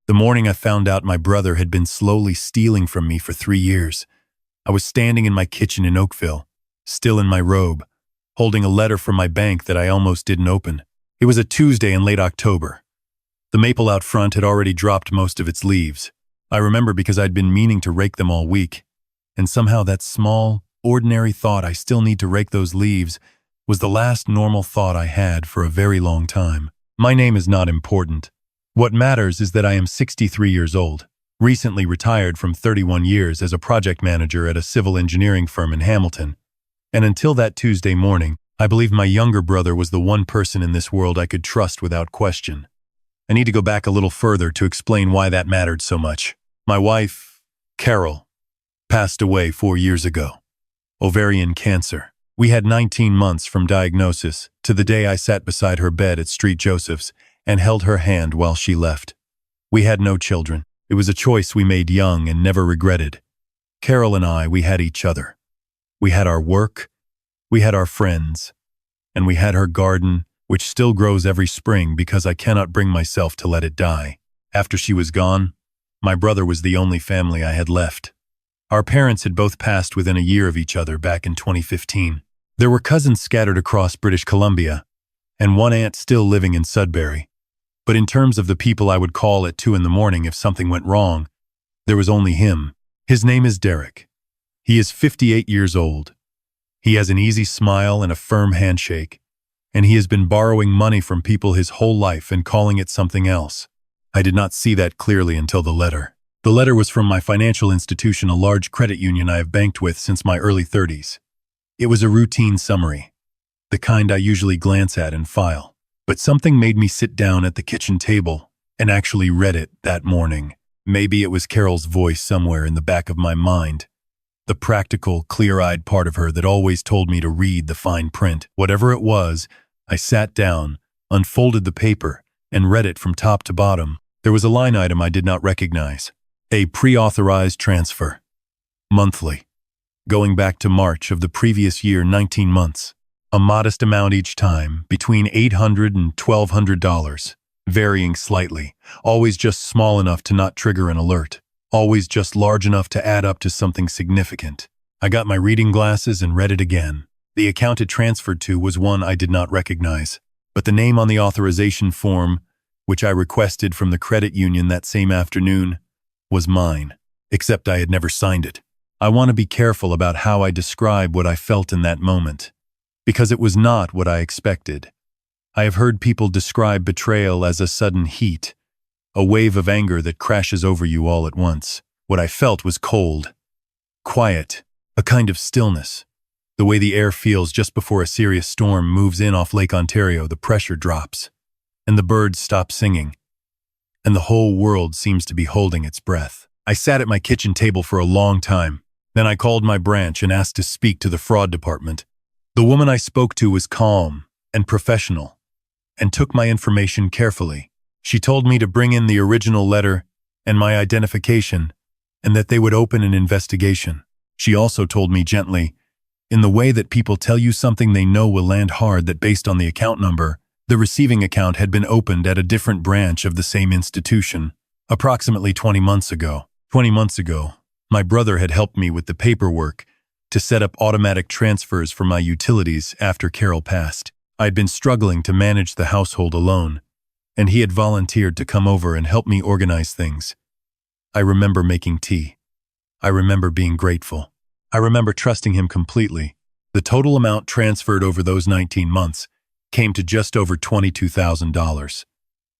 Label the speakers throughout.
Speaker 1: The morning I found out my brother had been slowly stealing from me for 3 years. I was standing in my kitchen in Oakville, still in my robe, holding a letter from my bank that I almost didn't open. It was a Tuesday in late October. The maple out front had already dropped most of its leaves. I remember because I'd been meaning to rake them all week, and somehow that small, ordinary thought I still need to rake those leaves was the last normal thought I had for a very long time. My name is not important. What matters is that I am 63 years old, recently retired from 31 years as a project manager at a civil engineering firm in Hamilton. And until that Tuesday morning, I believed my younger brother was the one person in this world I could trust without question. I need to go back a little further to explain why that mattered so much. My wife, Carol, passed away 4 years ago. Ovarian cancer. We had 19 months from diagnosis to the day I sat beside her bed at St. Joseph's and held her hand while she left. We had no children. It was a choice we made young and never regretted. Carol and I, we had each other. We had our work, we had our friends, and we had her garden, which still grows every spring because I cannot bring myself to let it die. After she was gone, my brother was the only family I had left. Our parents had both passed within a year of each other back in 2015. There were cousins scattered across British Columbia, and one aunt still living in Sudbury. But in terms of the people I would call at 2 a.m. if something went wrong, there was only him. His name is Derek. He is 58 years old. He has an easy smile and a firm handshake, and he has been borrowing money from people his whole life and calling it something else. I did not see that clearly until the letter. The letter was from my financial institution, a large credit union I have banked with since my early 30s. It was a routine summary, the kind I usually glance at and file. But something made me sit down at the kitchen table and actually read it that morning. Maybe it was Carol's voice somewhere in the back of my mind, the practical, clear-eyed part of her that always told me to read the fine print. Whatever it was, I sat down, unfolded the paper, and read it from top to bottom. There was a line item I did not recognize. A pre-authorized transfer. Monthly. Going back to March of the previous year, 19 months. A modest amount each time, between $800 and $1,200, varying slightly, always just small enough to not trigger an alert, always just large enough to add up to something significant. I got my reading glasses and read it again. The account it transferred to was one I did not recognize, but the name on the authorization form, which I requested from the credit union that same afternoon, was mine, except I had never signed it. I want to be careful about how I describe what I felt in that moment, because it was not what I expected. I have heard people describe betrayal as a sudden heat, a wave of anger that crashes over you all at once. What I felt was cold, quiet, a kind of stillness. The way the air feels just before a serious storm moves in off Lake Ontario, the pressure drops, and the birds stop singing, and the whole world seems to be holding its breath. I sat at my kitchen table for a long time. Then I called my branch and asked to speak to the fraud department. The woman I spoke to was calm and professional and took my information carefully. She told me to bring in the original letter and my identification and that they would open an investigation. She also told me gently, in the way that people tell you something they know will land hard, that based on the account number, the receiving account had been opened at a different branch of the same institution approximately 20 months ago. 20 months ago, my brother had helped me with the paperwork to set up automatic transfers for my utilities after Carol passed. I had been struggling to manage the household alone, and he had volunteered to come over and help me organize things. I remember making tea. I remember being grateful. I remember trusting him completely. The total amount transferred over those 19 months came to just over $22,000.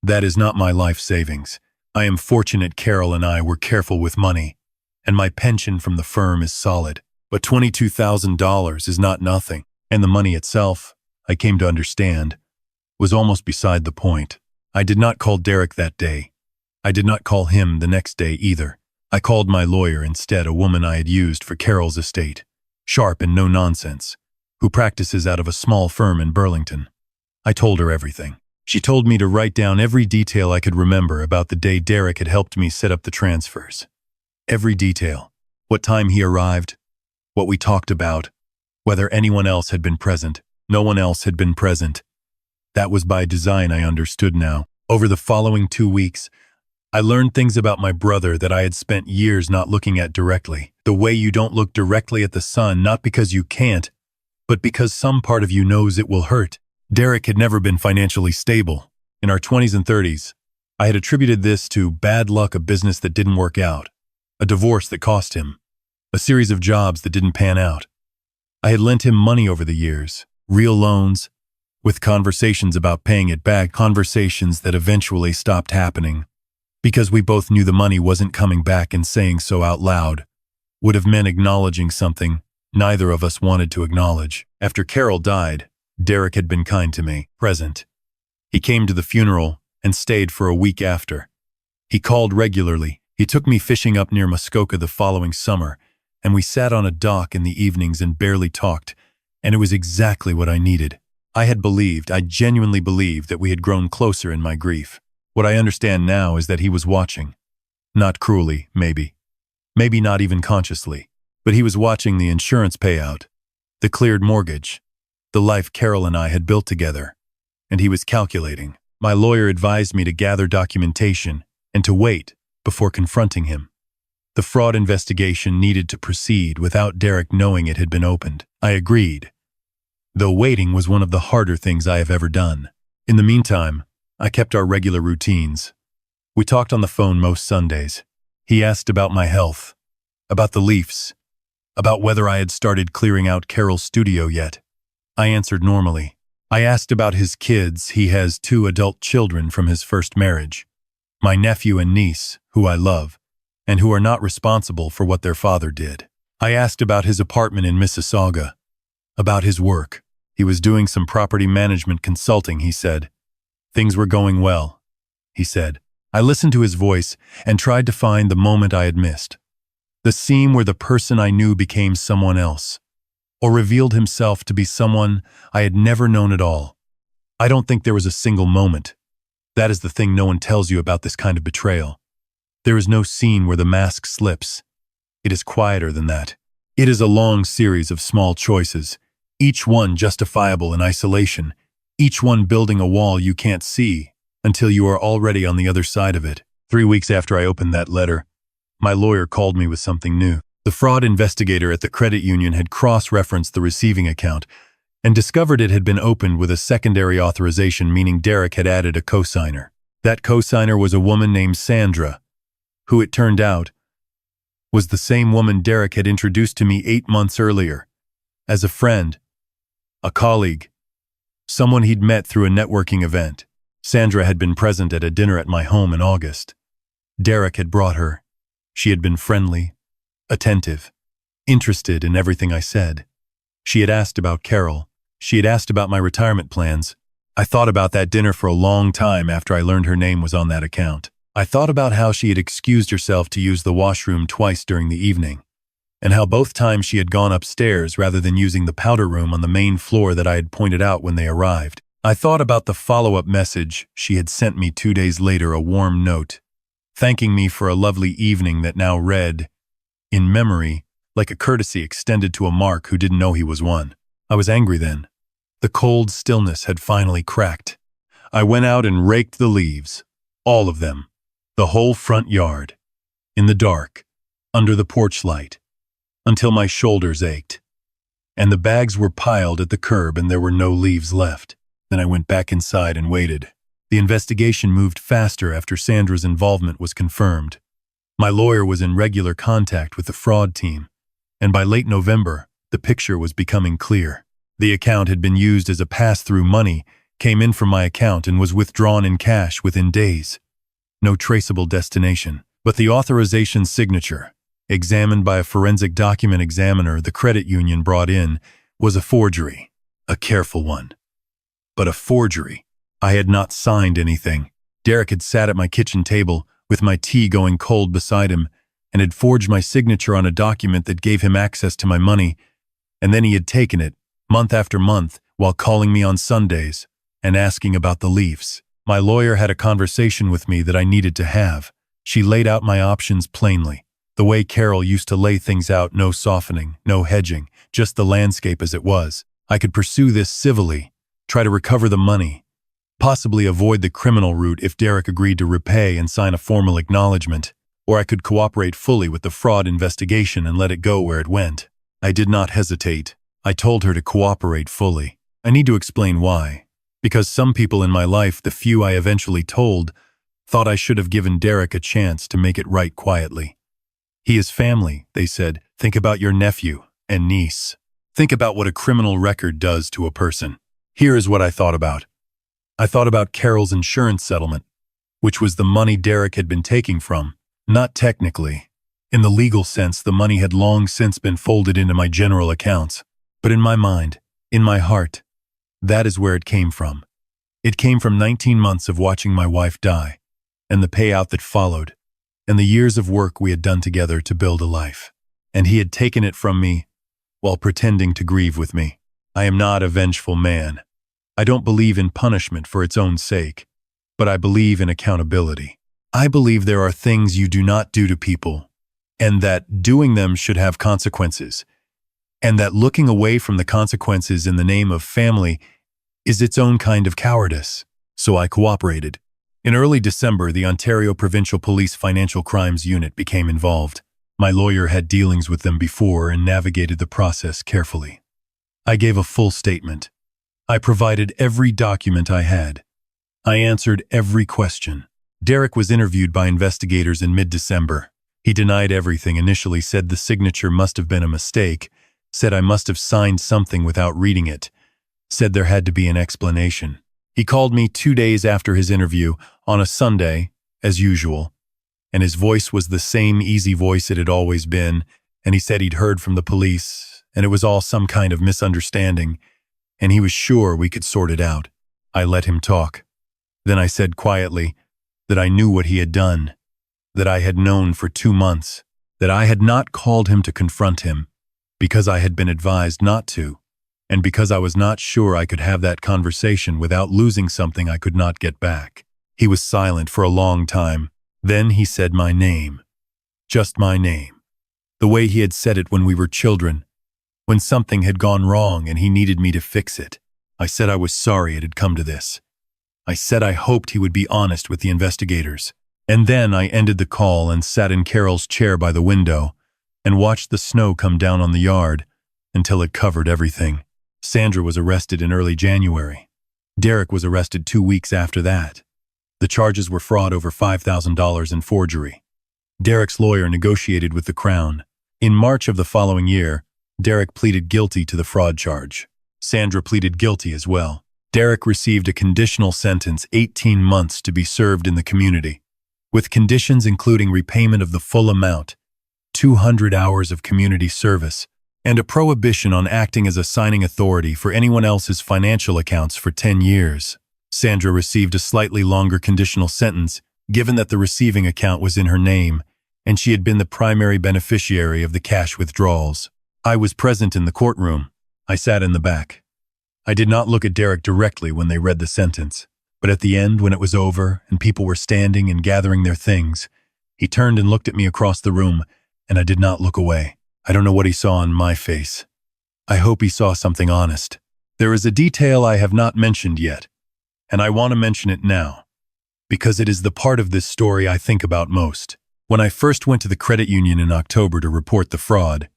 Speaker 1: That is not my life savings. I am fortunate Carol and I were careful with money, and my pension from the firm is solid. But $22,000 is not nothing, and the money itself, I came to understand, was almost beside the point. I did not call Derek that day. I did not call him the next day either. I called my lawyer instead, a woman I had used for Carol's estate, sharp and no nonsense, who practices out of a small firm in Burlington. I told her everything. She told me to write down every detail I could remember about the day Derek had helped me set up the transfers. Every detail. What time he arrived, what we talked about, whether anyone else had been present. No one else had been present. That was by design, I understood now. Over the following 2 weeks, I learned things about my brother that I had spent years not looking at directly. The way you don't look directly at the sun, not because you can't, but because some part of you knows it will hurt. Derek had never been financially stable. In our 20s and 30s, I had attributed this to bad luck, a business that didn't work out, a divorce that cost him, a series of jobs that didn't pan out. I had lent him money over the years, real loans, with conversations about paying it back, conversations that eventually stopped happening, because we both knew the money wasn't coming back, and saying so out loud would have meant acknowledging something neither of us wanted to acknowledge. After Carol died, Derek had been kind to me, present. He came to the funeral and stayed for a week after. He called regularly. He took me fishing up near Muskoka the following summer, and we sat on a dock in the evenings and barely talked, and it was exactly what I needed. I genuinely believed that we had grown closer in my grief. What I understand now is that he was watching. Not cruelly, maybe. Maybe not even consciously. But he was watching the insurance payout, the cleared mortgage, the life Carol and I had built together. And he was calculating. My lawyer advised me to gather documentation and to wait before confronting him. The fraud investigation needed to proceed without Derek knowing it had been opened. I agreed, though waiting was one of the harder things I have ever done. In the meantime, I kept our regular routines. We talked on the phone most Sundays. He asked about my health, about the Leafs, about whether I had started clearing out Carol's studio yet. I answered normally. I asked about his kids. He has 2 adult children from his first marriage. My nephew and niece, who I love, and who are not responsible for what their father did. I asked about his apartment in Mississauga, about his work. He was doing some property management consulting, he said. Things were going well, he said. I listened to his voice and tried to find the moment I had missed. The scene where the person I knew became someone else, or revealed himself to be someone I had never known at all. I don't think there was a single moment. That is the thing no one tells you about this kind of betrayal. There is no scene where the mask slips. It is quieter than that. It is a long series of small choices, each one justifiable in isolation, each one building a wall you can't see until you are already on the other side of it. 3 weeks after I opened that letter, my lawyer called me with something new. The fraud investigator at the credit union had cross-referenced the receiving account and discovered it had been opened with a secondary authorization, meaning Derek had added a cosigner. That cosigner was a woman named Sandra, who it turned out was the same woman Derek had introduced to me 8 months earlier, as a friend, a colleague, someone he'd met through a networking event. Sandra had been present at a dinner at my home in August. Derek had brought her. She had been friendly, attentive, interested in everything I said. She had asked about Carol. She had asked about my retirement plans. I thought about that dinner for a long time after I learned her name was on that account. I thought about how she had excused herself to use the washroom twice during the evening, and how both times she had gone upstairs rather than using the powder room on the main floor that I had pointed out when they arrived. I thought about the follow-up message she had sent me 2 days later, a warm note, thanking me for a lovely evening that now read, in memory, like a courtesy extended to a Mark who didn't know he was one. I was angry then. The cold stillness had finally cracked. I went out and raked the leaves, all of them, the whole front yard, in the dark, under the porch light, until my shoulders ached, and the bags were piled at the curb and there were no leaves left. Then I went back inside and waited. The investigation moved faster after Sandra's involvement was confirmed. My lawyer was in regular contact with the fraud team, and by late November, the picture was becoming clear. The account had been used as a pass-through. Money came in from my account and was withdrawn in cash within days. No traceable destination, but the authorization signature, examined by a forensic document examiner the credit union brought in, was a forgery. A careful one, but a forgery. I had not signed anything. Derek had sat at my kitchen table with my tea going cold beside him and had forged my signature on a document that gave him access to my money, and then he had taken it, month after month, while calling me on Sundays and asking about the Leafs. My lawyer had a conversation with me that I needed to have. She laid out my options plainly, the way Carol used to lay things out, no softening, no hedging, just the landscape as it was. I could pursue this civilly, try to recover the money, possibly avoid the criminal route if Derek agreed to repay and sign a formal acknowledgement, or I could cooperate fully with the fraud investigation and let it go where it went. I did not hesitate. I told her to cooperate fully. I need to explain why. Because some people in my life, the few I eventually told, thought I should have given Derek a chance to make it right quietly. He is family, they said. Think about your nephew and niece. Think about what a criminal record does to a person. Here is what I thought about. I thought about Carol's insurance settlement, which was the money Derek had been taking from. Not technically. In the legal sense, the money had long since been folded into my general accounts. But in my mind, in my heart, that is where it came from. It came from 19 months of watching my wife die, and the payout that followed, and the years of work we had done together to build a life. And he had taken it from me while pretending to grieve with me. I am not a vengeful man. I don't believe in punishment for its own sake, but I believe in accountability. I believe there are things you do not do to people, and that doing them should have consequences, and that looking away from the consequences in the name of family is its own kind of cowardice. So I cooperated. In early December, the Ontario Provincial Police Financial Crimes Unit became involved. My lawyer had dealings with them before and navigated the process carefully. I gave a full statement. I provided every document I had. I answered every question. Derek was interviewed by investigators in mid-December. He denied everything, initially said the signature must have been a mistake, said I must have signed something without reading it, said there had to be an explanation. He called me 2 days after his interview, on a Sunday, as usual, and his voice was the same easy voice it had always been, and he said he'd heard from the police, and it was all some kind of misunderstanding, and he was sure we could sort it out. I let him talk. Then I said quietly that I knew what he had done, that I had known for 2 months, that I had not called him to confront him, because I had been advised not to, and because I was not sure I could have that conversation without losing something I could not get back. He was silent for a long time. Then he said my name. Just my name. The way he had said it when we were children, when something had gone wrong and he needed me to fix it. I said I was sorry it had come to this. I said I hoped he would be honest with the investigators. And then I ended the call and sat in Carol's chair by the window and watched the snow come down on the yard until it covered everything. Sandra was arrested in early January. Derek was arrested 2 weeks after that. The charges were fraud over $5,000 and forgery. Derek's lawyer negotiated with the Crown. In March of the following year, Derek pleaded guilty to the fraud charge. Sandra pleaded guilty as well. Derek received a conditional sentence, 18 months to be served in the community, with conditions including repayment of the full amount, 200 hours of community service, and a prohibition on acting as a signing authority for anyone else's financial accounts for 10 years. Sandra received a slightly longer conditional sentence, given that the receiving account was in her name, and she had been the primary beneficiary of the cash withdrawals. I was present in the courtroom. I sat in the back. I did not look at Derek directly when they read the sentence, but at the end, when it was over and people were standing and gathering their things, he turned and looked at me across the room, and I did not look away. I don't know what he saw on my face. I hope he saw something honest. There is a detail I have not mentioned yet, and I want to mention it now, because it is the part of this story I think about most. When I first went to the credit union in October to report the fraud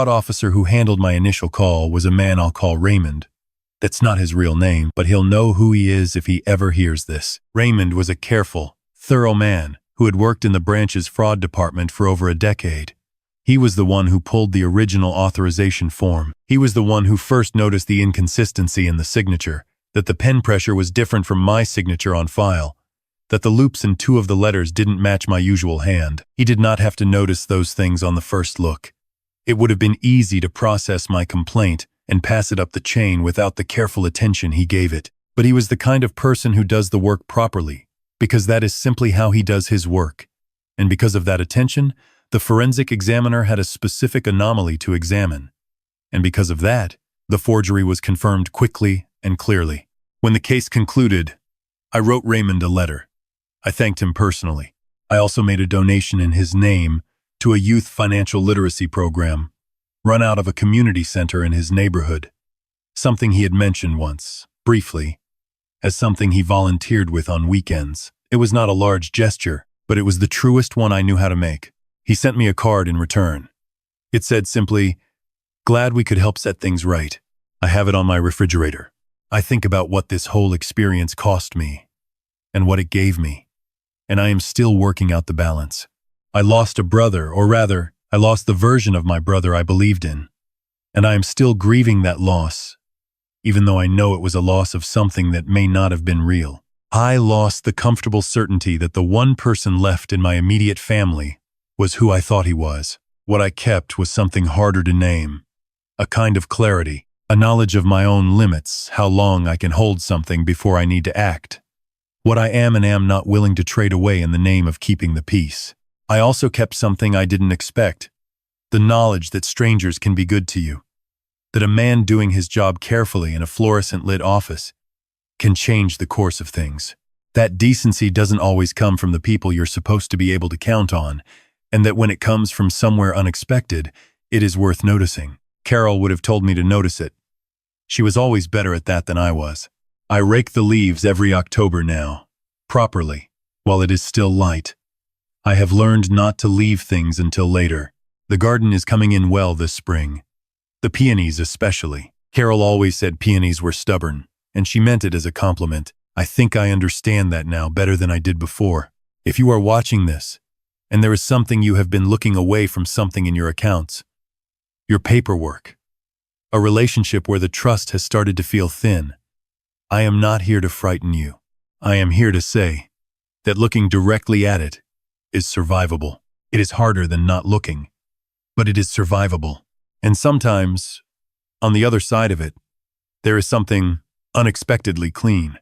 Speaker 1: officer who handled my initial call was a man I'll call Raymond. That's not his real name, but he'll know who he is if he ever hears this. Raymond was a careful, thorough man who had worked in the branch's fraud department for over a decade. He was the one who pulled the original authorization form. He was the one who first noticed the inconsistency in the signature, that the pen pressure was different from my signature on file, that the loops in 2 of the letters didn't match my usual hand. He did not have to notice those things on the first look. It would have been easy to process my complaint and pass it up the chain without the careful attention he gave it. But he was the kind of person who does the work properly, because that is simply how he does his work. And because of that attention, the forensic examiner had a specific anomaly to examine. And because of that, the forgery was confirmed quickly and clearly. When the case concluded, I wrote Raymond a letter. I thanked him personally. I also made a donation in his name to a youth financial literacy program run out of a community center in his neighborhood, something he had mentioned once, briefly, as something he volunteered with on weekends. It was not a large gesture, but it was the truest one I knew how to make. He sent me a card in return. It said simply, "Glad we could help set things right." I have it on my refrigerator. I think about what this whole experience cost me and what it gave me, and I am still working out the balance. I lost a brother, or rather, I lost the version of my brother I believed in, and I am still grieving that loss, even though I know it was a loss of something that may not have been real. I lost the comfortable certainty that the one person left in my immediate family was who I thought he was. What I kept was something harder to name, a kind of clarity, a knowledge of my own limits, how long I can hold something before I need to act, what I am and am not willing to trade away in the name of keeping the peace. I also kept something I didn't expect, the knowledge that strangers can be good to you, that a man doing his job carefully in a fluorescent-lit office can change the course of things. That decency doesn't always come from the people you're supposed to be able to count on, and that when it comes from somewhere unexpected, it is worth noticing. Carol would have told me to notice it. She was always better at that than I was. I rake the leaves every October now, properly, while it is still light. I have learned not to leave things until later. The garden is coming in well this spring. The peonies especially. Carol always said peonies were stubborn, and she meant it as a compliment. I think I understand that now better than I did before. If you are watching this, and there is something you have been looking away from something in your accounts, your paperwork, a relationship where the trust has started to feel thin, I am not here to frighten you. I am here to say that looking directly at it is survivable. It is harder than not looking, but it is survivable. And sometimes, on the other side of it, there is something unexpectedly clean.